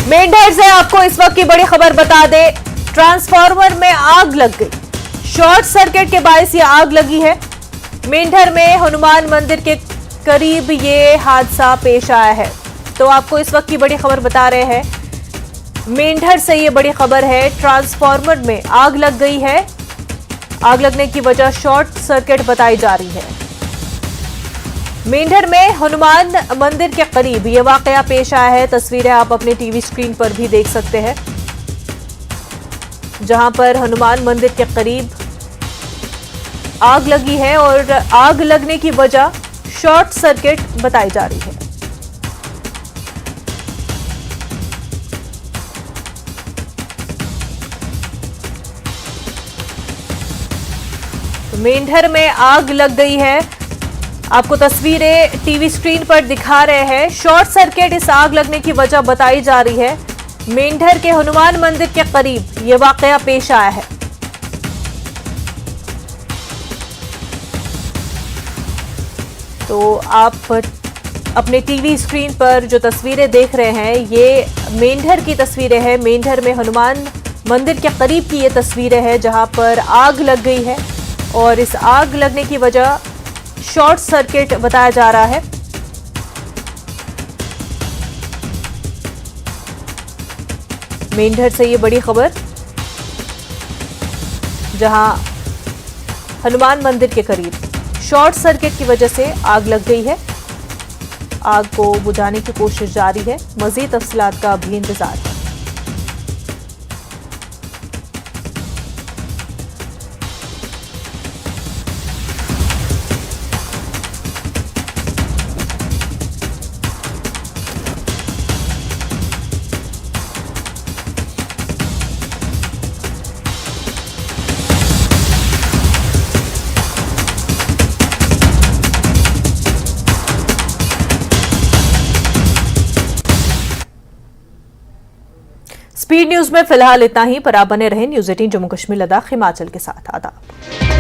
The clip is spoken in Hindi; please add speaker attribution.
Speaker 1: मेंढर से आपको इस वक्त की बड़ी खबर बता दें, ट्रांसफार्मर में आग लग गई। शॉर्ट सर्किट के बायस ये आग लगी है। मेंढर में हनुमान मंदिर के करीब ये हादसा पेश आया है। तो आपको इस वक्त की बड़ी खबर बता रहे हैं, मेंढर से ये बड़ी खबर है, ट्रांसफार्मर में आग लग गई है। आग लगने की वजह शॉर्ट सर्किट बताई जा रही है। मेंढर में हनुमान मंदिर के करीब यह वाकया पेश आया है। तस्वीरें आप अपने टीवी स्क्रीन पर भी देख सकते हैं, जहां पर हनुमान मंदिर के करीब आग लगी है और आग लगने की वजह शॉर्ट सर्किट बताई जा रही है। तो मेंढर में आग लग गई है। आपको तस्वीरें टीवी स्क्रीन पर दिखा रहे हैं। शॉर्ट सर्किट इस आग लगने की वजह बताई जा रही है। मेंढर के हनुमान मंदिर के करीब यह वाकया पेश आया है। तो आप अपने टीवी स्क्रीन पर जो तस्वीरें देख रहे हैं, ये मेंढर की तस्वीरें हैं। मेंढर में हनुमान मंदिर के करीब की ये तस्वीरें हैं, जहां पर आग लग गई है और इस आग लगने की वजह शॉर्ट सर्किट बताया जा रहा है। मेंढर से ये बड़ी खबर, जहां हनुमान मंदिर के करीब शॉर्ट सर्किट की वजह से आग लग गई है। आग को बुझाने की कोशिश जारी है। मजीद तफसीलात का भी इंतजार है। स्पीड न्यूज में फिलहाल इतना ही, पर आप बने रहें न्यूज़ 18 जम्मू कश्मीर लद्दाख हिमाचल के साथ। आदाब।